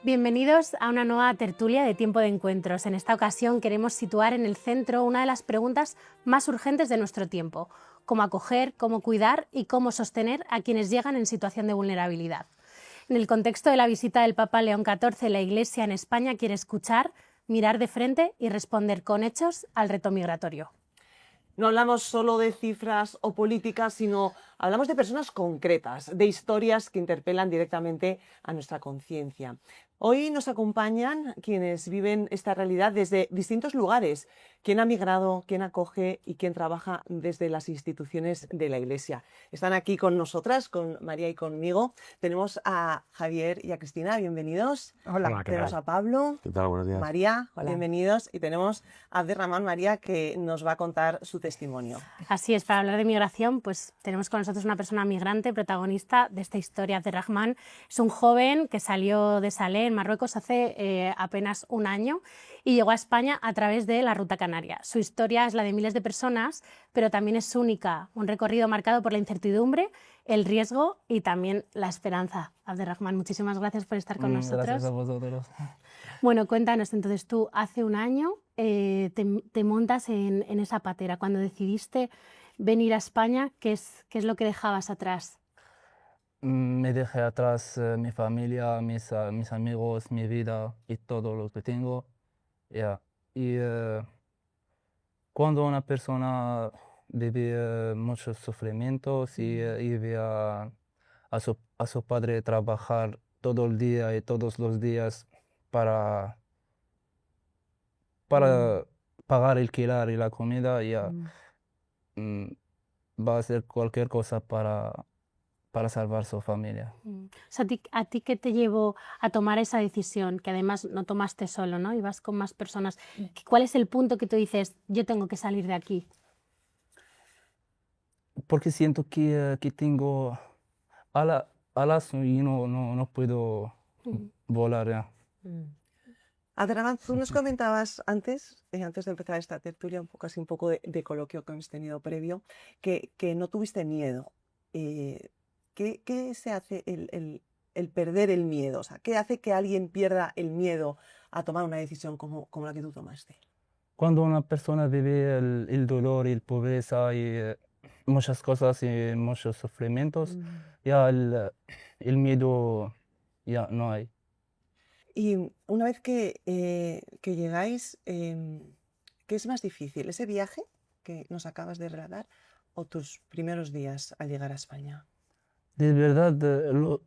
Bienvenidos a una nueva tertulia de Tiempo de Encuentros. En esta ocasión queremos situar en el centro una de las preguntas más urgentes de nuestro tiempo: cómo acoger, cómo cuidar y cómo sostener a quienes llegan en situación de vulnerabilidad. En el contexto de la visita del Papa León XIV, la Iglesia en España quiere escuchar, mirar de frente y responder con hechos al reto migratorio. No hablamos solo de cifras o políticas, sino hablamos de personas concretas, de historias que interpelan directamente a nuestra conciencia. Hoy nos acompañan quienes viven esta realidad desde distintos lugares: quién ha migrado, quién acoge y quién trabaja desde las instituciones de la Iglesia. Están aquí con nosotras, con María y conmigo. Tenemos a Javier y a Cristina, bienvenidos. Hola, ¿qué Tenemos tal? a Pablo. ¿Qué tal? Buenos días. María, Hola. bienvenidos. Y tenemos a Abderramán María, que nos va a contar su testimonio. Así es, para hablar de migración, pues tenemos con nosotros una persona migrante, protagonista de esta historia. Abderramán es un joven que salió de Salé, en Marruecos, hace apenas un año y llegó a España a través de la Ruta Canaria. Su historia es la de miles de personas, pero también es única, un recorrido marcado por la incertidumbre, el riesgo y también la esperanza. Abderramán, muchísimas gracias por estar con nosotros. Gracias a vosotros. Bueno, cuéntanos, entonces tú hace un año te montas en esa patera. Cuando decidiste venir a España, ¿qué es lo que dejabas atrás? Me dejé atrás mi familia, mis amigos, mi vida y todo lo que tengo. Ya. Y cuando una persona vive muchos sufrimientos y ve a su padre trabajar todo el día y todos los días para, para pagar el alquiler y la comida, ya mm, va a hacer cualquier cosa para salvar su familia. O sea, ¿a ti qué te llevó a tomar esa decisión? Que además no tomaste solo, ¿no? Ibas con más personas. ¿Cuál es el punto que tú dices, yo tengo que salir de aquí? Porque siento que tengo alas y no puedo volar ya. Abderramán, tú nos comentabas antes de empezar esta tertulia, un poco de coloquio que hemos tenido previo, que no tuviste miedo. ¿Qué se hace el perder el miedo? O sea, ¿qué hace que alguien pierda el miedo a tomar una decisión como la que tú tomaste? Cuando una persona vive el dolor y la pobreza y muchas cosas y muchos sufrimientos, ya el miedo ya no hay. Y una vez que llegáis, ¿qué es más difícil? ¿Ese viaje que nos acabas de relatar o tus primeros días al llegar a España? De verdad,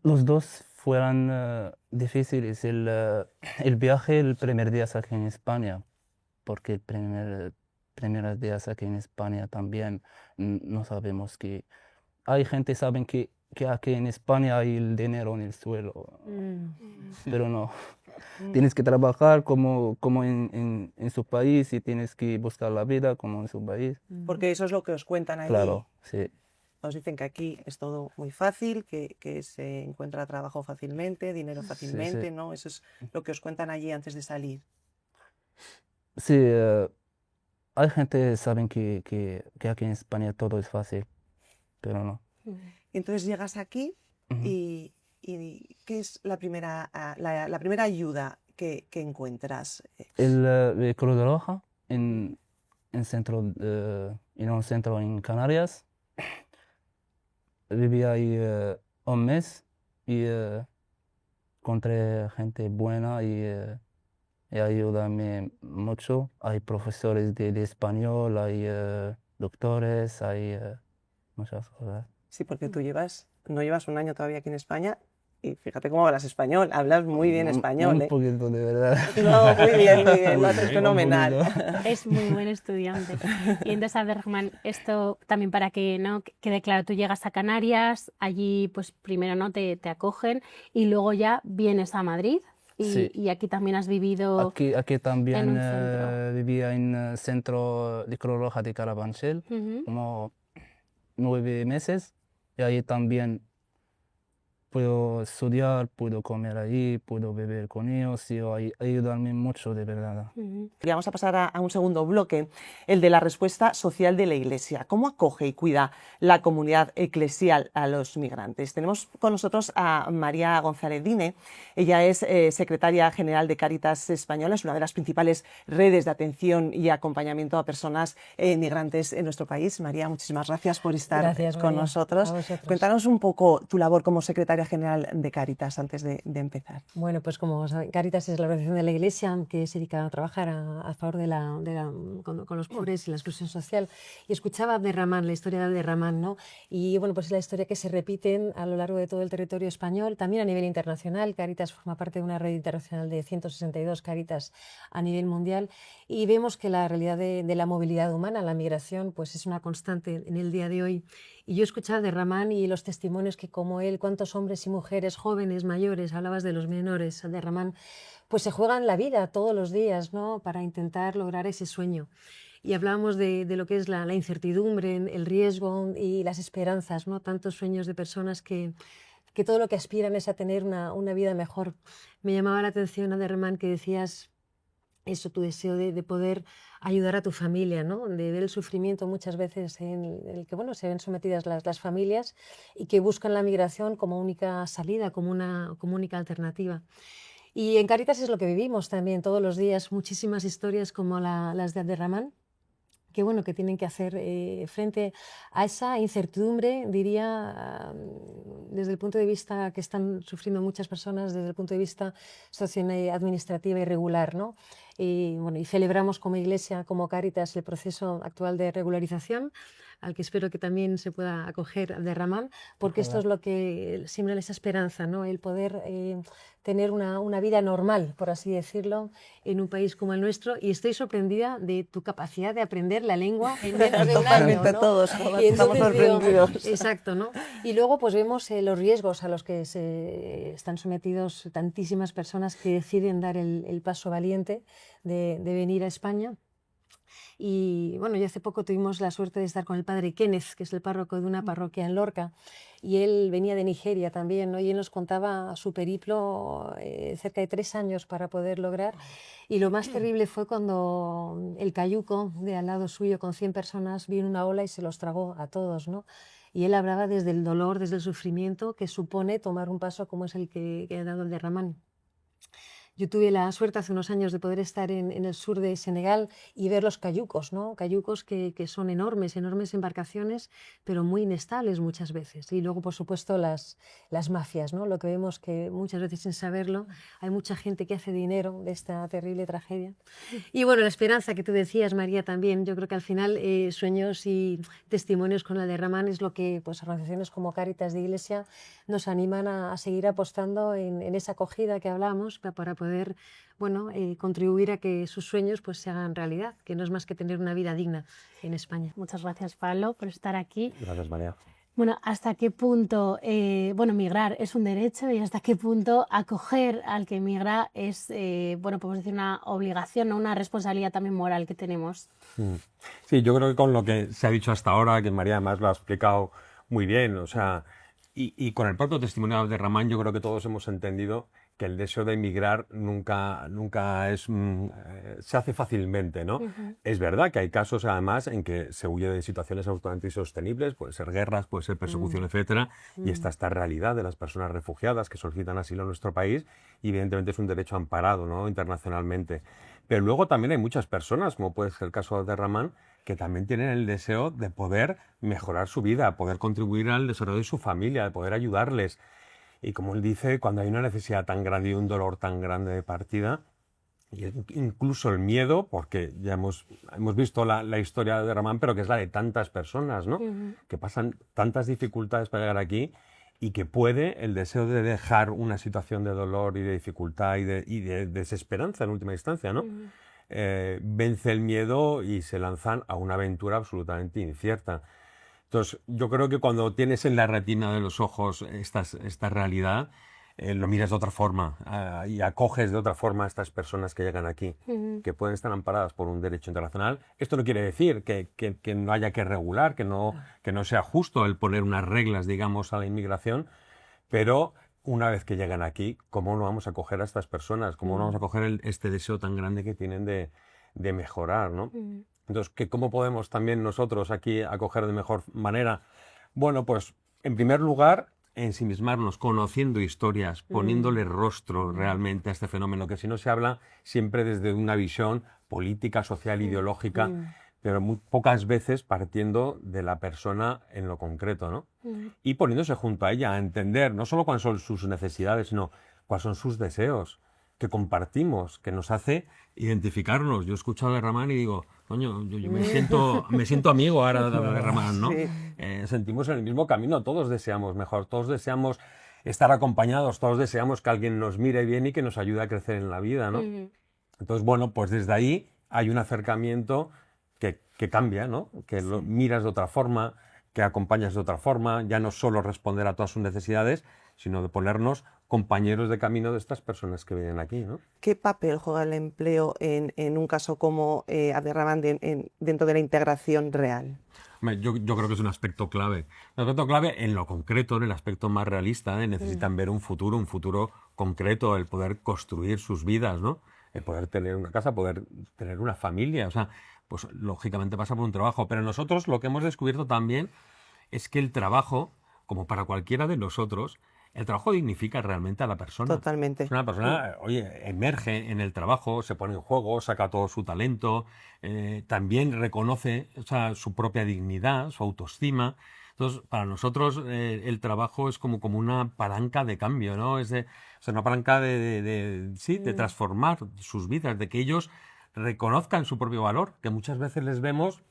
los dos fueran difíciles. El viaje, el primer día aquí en España, porque el primeros días aquí en España también no sabemos que hay gente saben que aquí en España hay el dinero en el suelo, pero no. Tienes que trabajar como en su país y tienes que buscar la vida como en su país. Porque eso es lo que os cuentan allí. Claro, sí. Os dicen que aquí es todo muy fácil, que se encuentra trabajo fácilmente, dinero fácilmente, sí. ¿no? Eso es lo que os cuentan allí antes de salir. Sí, hay gente que saben que aquí en España todo es fácil, pero no. Y entonces llegas aquí Ujú. y ¿qué es la primera ayuda que encuentras? El vehículo de Loja en un centro en Canarias. Viví ahí un mes y encontré gente buena y ayúdame mucho. Hay profesores de español, hay doctores, hay muchas cosas. Sí, porque tú no llevas un año todavía aquí en España y fíjate cómo hablas español, hablas muy bien español, Un ¿eh? poquito, de verdad. No, muy bien, lo haces fenomenal. Es muy buen estudiante. Y entonces, Abderramán, esto también para que no quede claro, tú llegas a Canarias, allí pues primero no te acogen y luego ya vienes a Madrid Sí. y aquí también has vivido Aquí en también un centro. vivía en el centro de Cruz Roja de Carabanchel, como 9 meses, y ahí también puedo estudiar, puedo comer ahí, puedo beber con ellos y ayudarme mucho, de verdad. Y vamos a pasar a un segundo bloque, el de la respuesta social de la Iglesia. ¿Cómo acoge y cuida la comunidad eclesial a los migrantes? Tenemos con nosotros a María González Dine. Ella es secretaria general de Cáritas Española, es una de las principales redes de atención y acompañamiento a personas migrantes en nuestro país. María, muchísimas gracias por estar con nosotros. Cuéntanos un poco tu labor como secretaria general de Cáritas antes de empezar. Bueno, pues como saben, Cáritas es la organización de la Iglesia que se dedica a trabajar a favor de con los pobres y la exclusión social. Y escuchaba a Abderramán, la historia de Abderramán, ¿no? Y bueno, pues es la historia que se repite a lo largo de todo el territorio español, también a nivel internacional. Cáritas forma parte de una red internacional de 162 Cáritas a nivel mundial y vemos que la realidad de la movilidad humana, la migración, pues es una constante en el día de hoy. Y yo escuchaba de Rahman y los testimonios que como él, cuántos hombres y mujeres, jóvenes, mayores, hablabas de los menores, de Rahman, pues se juegan la vida todos los días, ¿no? Para intentar lograr ese sueño. Y hablábamos de lo que es la incertidumbre, el riesgo y las esperanzas, ¿no? Tantos sueños de personas que todo lo que aspiran es a tener una vida mejor. Me llamaba la atención, Abderramán, que decías eso, tu deseo de poder ayudar a tu familia, ¿no? De ver el sufrimiento muchas veces en el que bueno, se ven sometidas las familias y que buscan la migración como única salida, como única alternativa. Y en Cáritas es lo que vivimos también todos los días, muchísimas historias como las de Abderramán, que bueno, que tienen que hacer frente a esa incertidumbre, diría, desde el punto de vista que están sufriendo muchas personas, desde el punto de vista administrativo y regular, ¿no? Y, bueno, y celebramos como Iglesia, como Cáritas, el proceso actual de regularización, al que espero que también se pueda acoger Abderramán, porque esto es lo que siembra esa esperanza, ¿no? El poder tener una vida normal, por así decirlo, en un país como el nuestro. Y estoy sorprendida de tu capacidad de aprender la lengua en menos de un año, ¿no? Todos estamos sorprendidos. Exacto, ¿no? Y luego pues vemos los riesgos a los que se están sometidos tantísimas personas que deciden dar el paso valiente de venir a España. Y bueno, ya hace poco tuvimos la suerte de estar con el padre Kenneth, que es el párroco de una parroquia en Lorca, y él venía de Nigeria también, ¿no? Y él nos contaba su periplo, cerca de 3 años para poder lograr. Y lo más terrible fue cuando el cayuco de al lado suyo, con 100 personas, vino una ola y se los tragó a todos, ¿no? Y él hablaba desde el dolor, desde el sufrimiento que supone tomar un paso como es el que ha dado el de Rahman. Yo tuve la suerte hace unos años de poder estar en el sur de Senegal y ver los cayucos, ¿no? Cayucos que son enormes embarcaciones, pero muy inestables muchas veces. Y luego, por supuesto, las mafias, ¿no? Lo que vemos que muchas veces sin saberlo hay mucha gente que hace dinero de esta terrible tragedia. Y bueno, la esperanza que tú decías, María, también. Yo creo que al final sueños y testimonios con la de Rahman es lo que pues, organizaciones como Cáritas de Iglesia nos animan a seguir apostando en esa acogida que hablamos para poder bueno, contribuir a que sus sueños pues, se hagan realidad, que no es más que tener una vida digna en España. Muchas gracias, Pablo, por estar aquí. Gracias, María. Bueno, ¿hasta qué punto bueno, migrar es un derecho y hasta qué punto acoger al que migra es, bueno, podemos decir una obligación, ¿no? Una responsabilidad también moral que tenemos? Sí, yo creo que con lo que se ha dicho hasta ahora, que María además lo ha explicado muy bien, o sea, y con el propio testimonio de Rahman, yo creo que todos hemos entendido que el deseo de emigrar nunca es, se hace fácilmente, ¿no? Es verdad que hay casos, además, en que se huye de situaciones absolutamente insostenibles, puede ser guerras, puede ser persecución, etcétera, y esta realidad de las personas refugiadas que solicitan asilo en nuestro país, y evidentemente es un derecho amparado, ¿no? Internacionalmente. Pero luego también hay muchas personas, como puede ser el caso de Rahman, que también tienen el deseo de poder mejorar su vida, poder contribuir al desarrollo de su familia, de poder ayudarles. Y como él dice, cuando hay una necesidad tan grande y un dolor tan grande de partida, y incluso el miedo, porque ya hemos visto la historia de Rahman, pero que es la de tantas personas, ¿no? Que pasan tantas dificultades para llegar aquí y que puede el deseo de dejar una situación de dolor y de dificultad y de desesperanza en última instancia, ¿no? Vence el miedo y se lanzan a una aventura absolutamente incierta. Entonces, yo creo que cuando tienes en la retina de los ojos esta realidad, lo miras de otra forma y acoges de otra forma a estas personas que llegan aquí, que pueden estar amparadas por un derecho internacional. Esto no quiere decir que no haya que regular, que no sea justo el poner unas reglas, digamos, a la inmigración, pero una vez que llegan aquí, ¿cómo no vamos a acoger a estas personas? ¿Cómo no vamos a acoger este deseo tan grande que tienen de mejorar, ¿no? Entonces, ¿cómo podemos también nosotros aquí acoger de mejor manera? Bueno, pues en primer lugar, ensimismarnos, conociendo historias, poniéndole rostro realmente a este fenómeno, que si no se habla siempre desde una visión política, social, ideológica, pero muy pocas veces partiendo de la persona en lo concreto, ¿no? Y poniéndose junto a ella a entender no solo cuáles son sus necesidades, sino cuáles son sus deseos, que compartimos, que nos hace identificarnos. Yo he escuchado a Ramán y digo, coño, yo me siento amigo ahora de Ramán, ¿no? Sí. Sentimos en el mismo camino, todos deseamos mejor, todos deseamos estar acompañados, todos deseamos que alguien nos mire bien y que nos ayude a crecer en la vida, ¿no? Entonces, bueno, pues desde ahí hay un acercamiento que cambia, ¿no? Que lo miras de otra forma, que acompañas de otra forma, ya no solo responder a todas sus necesidades, sino de ponernos compañeros de camino de estas personas que vienen aquí, ¿no? ¿Qué papel juega el empleo en un caso como Abderramán dentro de la integración real? Hombre, yo creo que es un aspecto clave. Un aspecto clave en lo concreto, en el aspecto más realista, ¿eh? Necesitan ver un futuro concreto, el poder construir sus vidas, ¿no? El poder tener una casa, poder tener una familia, o sea, pues lógicamente pasa por un trabajo. Pero nosotros lo que hemos descubierto también es que el trabajo, como para cualquiera de nosotros, el trabajo dignifica realmente a la persona. Totalmente. Es una persona, oye, emerge en el trabajo, se pone en juego, saca todo su talento, también reconoce, o sea, su propia dignidad, su autoestima. Entonces, para nosotros el trabajo es como una palanca de cambio, ¿no? O sea, una palanca de transformar sus vidas, de que ellos reconozcan su propio valor, que muchas veces les vemos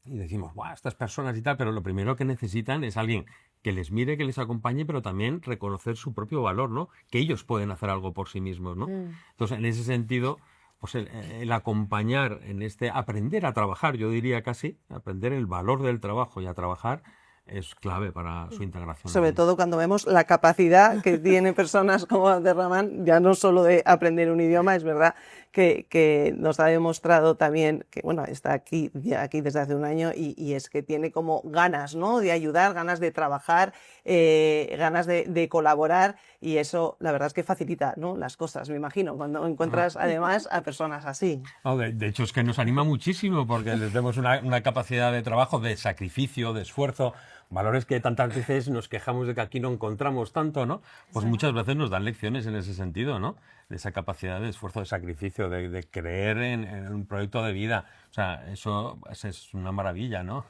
y decimos, ¡guau! Estas personas y tal, pero lo primero que necesitan es alguien que les mire, que les acompañe, pero también reconocer su propio valor, ¿no? Que ellos pueden hacer algo por sí mismos, ¿no? Entonces, en ese sentido, pues el acompañar en aprender a trabajar, yo diría casi, aprender el valor del trabajo y a trabajar, es clave para su integración. Sobre todo cuando vemos la capacidad que tienen personas como Abderramán, ya no solo de aprender un idioma, es verdad que nos ha demostrado también que, bueno, está aquí desde hace un año y es que tiene como ganas, ¿no? De ayudar, ganas de trabajar, ganas de colaborar, y eso la verdad es que facilita, ¿no? Las cosas, me imagino, cuando encuentras además a personas así. No, de hecho es que nos anima muchísimo porque les vemos una capacidad de trabajo, de sacrificio, de esfuerzo, valores que tantas veces nos quejamos de que aquí no encontramos tanto, ¿no? Pues muchas veces nos dan lecciones en ese sentido, ¿no? De esa capacidad de esfuerzo, de sacrificio, de creer en un proyecto de vida. O sea, eso es una maravilla, ¿no?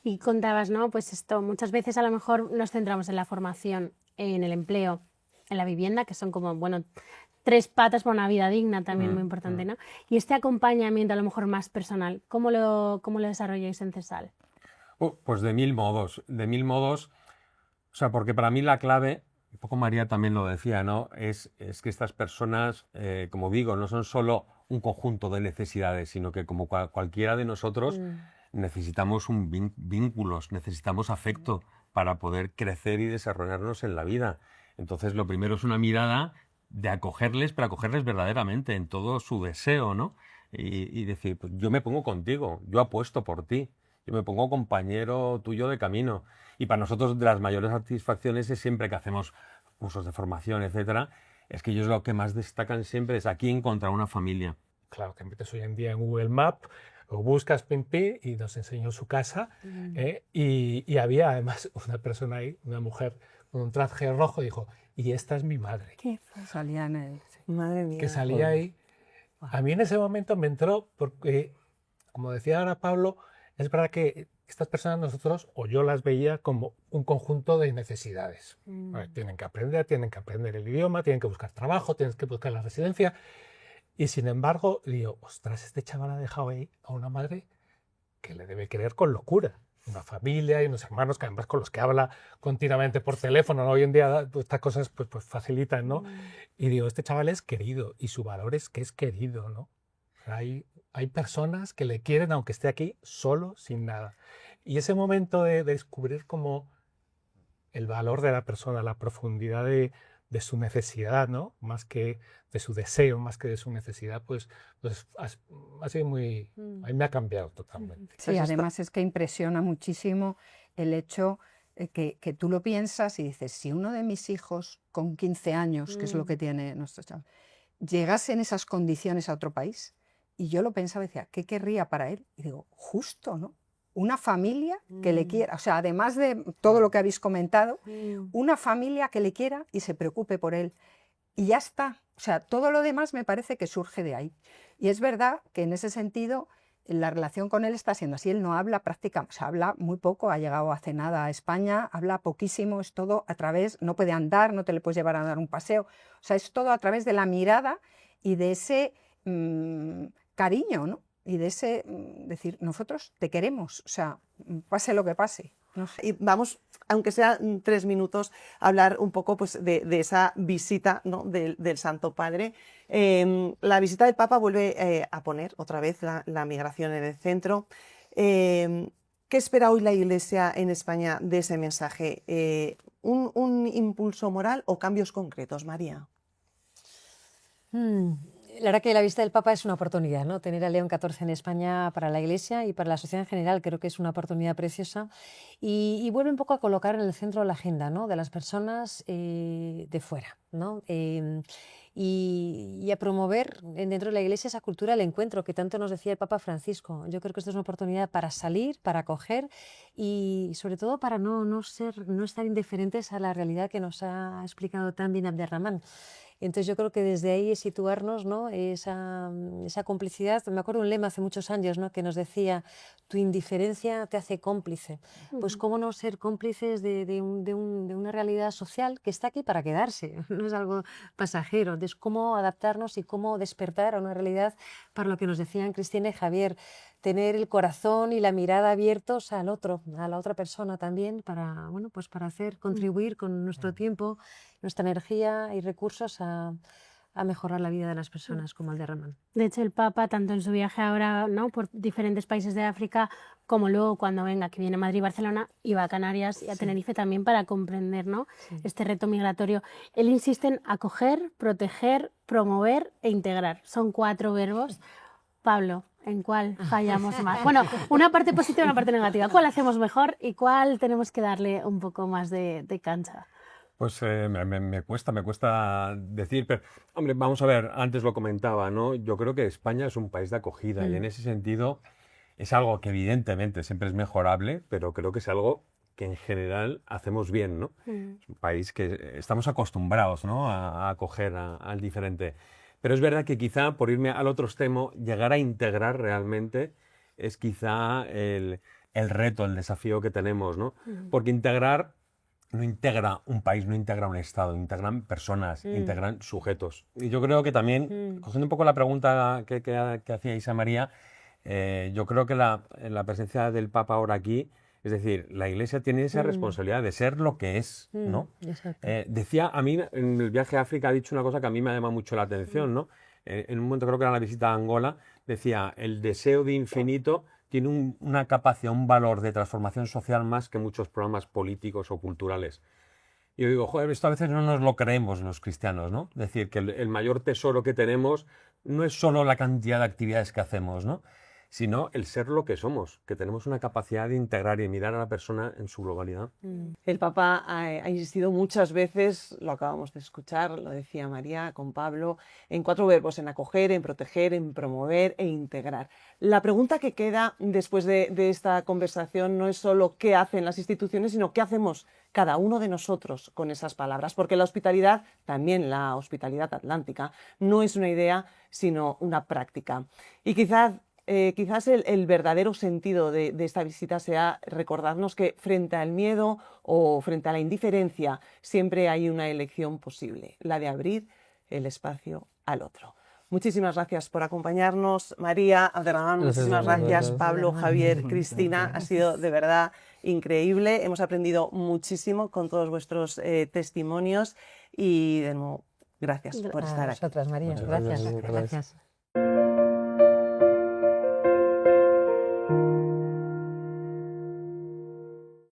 Y contabas, ¿no? Pues esto, muchas veces a lo mejor nos centramos en la formación, en el empleo, en la vivienda, que son como, bueno, 3 patas para una vida digna, también muy importante, ¿no? Y este acompañamiento a lo mejor más personal, ¿cómo lo desarrolláis en CESAL? Pues de mil modos, o sea, porque para mí la clave, un poco María también lo decía, ¿no? Es que estas personas, como digo, no son solo un conjunto de necesidades, sino que como cualquiera de nosotros necesitamos vínculos, necesitamos afecto para poder crecer y desarrollarnos en la vida. Entonces, lo primero es una mirada de acogerles, pero acogerles verdaderamente en todo su deseo, ¿no? Y decir, pues yo me pongo contigo, yo apuesto por ti. Yo me pongo compañero tuyo de camino. Y para nosotros de las mayores satisfacciones es siempre que hacemos cursos de formación, etcétera, es que ellos lo que más destacan siempre es aquí encontrar una familia. Claro, que metes hoy en día en Google Maps, o buscas Pimpi y nos enseñó su casa. Y había además una persona ahí, una mujer con un traje rojo, dijo, y esta es mi madre. ¿Qué salía en él? Madre mía. Que salía ahí. A mí en ese momento me entró porque, como decía ahora Pablo, es verdad que estas personas nosotros, o yo las veía como un conjunto de necesidades. A ver, tienen que aprender el idioma, tienen que buscar trabajo, tienen que buscar la residencia. Y sin embargo, digo, ostras, este chaval ha dejado ahí a una madre que le debe querer con locura. Una familia y unos hermanos que además con los que habla continuamente por teléfono, ¿no? Hoy en día estas cosas pues facilitan, ¿no? Y digo, este chaval es querido y su valor es que es querido, ¿no? Hay personas que le quieren aunque esté aquí solo, sin nada. Y ese momento de descubrir como el valor de la persona, la profundidad de su necesidad, ¿no? Más que de su deseo, más que de su necesidad, pues ha sido muy... A mí me ha cambiado totalmente. Sí, además es que impresiona muchísimo el hecho que tú lo piensas y dices, si uno de mis hijos con 15 años, que es lo que tiene nuestro chaval, llegase en esas condiciones a otro país, y yo lo pensaba y decía, ¿qué querría para él? Y digo, justo, ¿no? Una familia que le quiera, o sea, además de todo lo que habéis comentado, una familia que le quiera y se preocupe por él. Y ya está. O sea, todo lo demás me parece que surge de ahí. Y es verdad que en ese sentido la relación con él está siendo así. Él no habla prácticamente, o sea, habla muy poco, ha llegado hace nada a España, habla poquísimo, es todo a través, no puede andar, no te le puedes llevar a dar un paseo. O sea, es todo a través de la mirada y de ese cariño, ¿no? Y de ese decir, nosotros te queremos, o sea, pase lo que pase. No sé. Y vamos, aunque sea 3 minutos, a hablar un poco pues, de esa visita, ¿no? del Santo Padre. La visita del Papa vuelve a poner otra vez la migración en el centro. ¿Qué espera hoy la Iglesia en España de ese mensaje? ¿Un impulso moral o cambios concretos, María? La verdad que la visita del Papa es una oportunidad, ¿no? Tener a León XIV en España para la Iglesia y para la sociedad en general creo que es una oportunidad preciosa y vuelve un poco a colocar en el centro la agenda, ¿no? De las personas de fuera, ¿no? Y a promover dentro de la Iglesia esa cultura del encuentro que tanto nos decía el Papa Francisco. Yo creo que esto es una oportunidad para salir, para acoger y sobre todo para no estar indiferentes a la realidad que nos ha explicado tan bien Abderramán. Entonces yo creo que desde ahí es situarnos, ¿no? esa complicidad. Me acuerdo un lema hace muchos años, ¿no? Que nos decía, tu indiferencia te hace cómplice. Pues cómo no ser cómplices de una realidad social que está aquí para quedarse, no es algo pasajero. Entonces cómo adaptarnos y cómo despertar a una realidad para lo que nos decían Cristina y Javier, tener el corazón y la mirada abiertos al otro, a la otra persona también, para, bueno, pues para contribuir con nuestro tiempo, nuestra energía y recursos a mejorar la vida de las personas como Abderramán. De hecho, el Papa, tanto en su viaje ahora, ¿no? por diferentes países de África, como luego cuando venga, que viene a Madrid y Barcelona, y va a Canarias y a Tenerife también para comprender, ¿no? este reto migratorio. Él insiste en acoger, proteger, promover e integrar. Son 4 verbos. Pablo, ¿en cuál fallamos más? Bueno, una parte positiva y una parte negativa. ¿Cuál hacemos mejor y cuál tenemos que darle un poco más de cancha? Pues me cuesta decir, pero hombre, vamos a ver, antes lo comentaba, ¿no? Yo creo que España es un país de acogida y en ese sentido es algo que evidentemente siempre es mejorable, pero creo que es algo que en general hacemos bien, ¿no? Es un país que estamos acostumbrados, ¿no? a acoger al diferente. Pero es verdad que quizá, por irme al otro extremo, llegar a integrar realmente es quizá el reto, el desafío que tenemos, ¿no? Porque integrar no integra un país, no integra un Estado, integran personas, integran sujetos. Y yo creo que también, cogiendo un poco la pregunta que hacía Isa María, yo creo que la presencia del Papa ahora aquí, es decir, la Iglesia tiene esa responsabilidad de ser lo que es, ¿no? Decía, a mí en el viaje a África ha dicho una cosa que a mí me ha llamado mucho la atención, ¿no? En un momento, creo que era la visita a Angola, decía, el deseo de infinito tiene una capacidad, un valor de transformación social más que muchos programas políticos o culturales. Y yo digo, joder, esto a veces no nos lo creemos los cristianos, ¿no? Es decir, que el mayor tesoro que tenemos no es solo la cantidad de actividades que hacemos, ¿no? Sino el ser lo que somos, que tenemos una capacidad de integrar y mirar a la persona en su globalidad. El Papa ha insistido muchas veces, lo acabamos de escuchar, lo decía María con Pablo, en 4 verbos, en acoger, en proteger, en promover e integrar. La pregunta que queda después de esta conversación no es solo qué hacen las instituciones, sino qué hacemos cada uno de nosotros con esas palabras, porque la hospitalidad, también la hospitalidad atlántica, no es una idea, sino una práctica. Y quizás el verdadero sentido de esta visita sea recordarnos que frente al miedo o frente a la indiferencia siempre hay una elección posible, la de abrir el espacio al otro. Muchísimas gracias por acompañarnos, María, Abderramán, muchísimas gracias, Pablo, Javier, Cristina, ha sido de verdad increíble, hemos aprendido muchísimo con todos vuestros testimonios y de nuevo, gracias por estar aquí. A vosotras, María, gracias.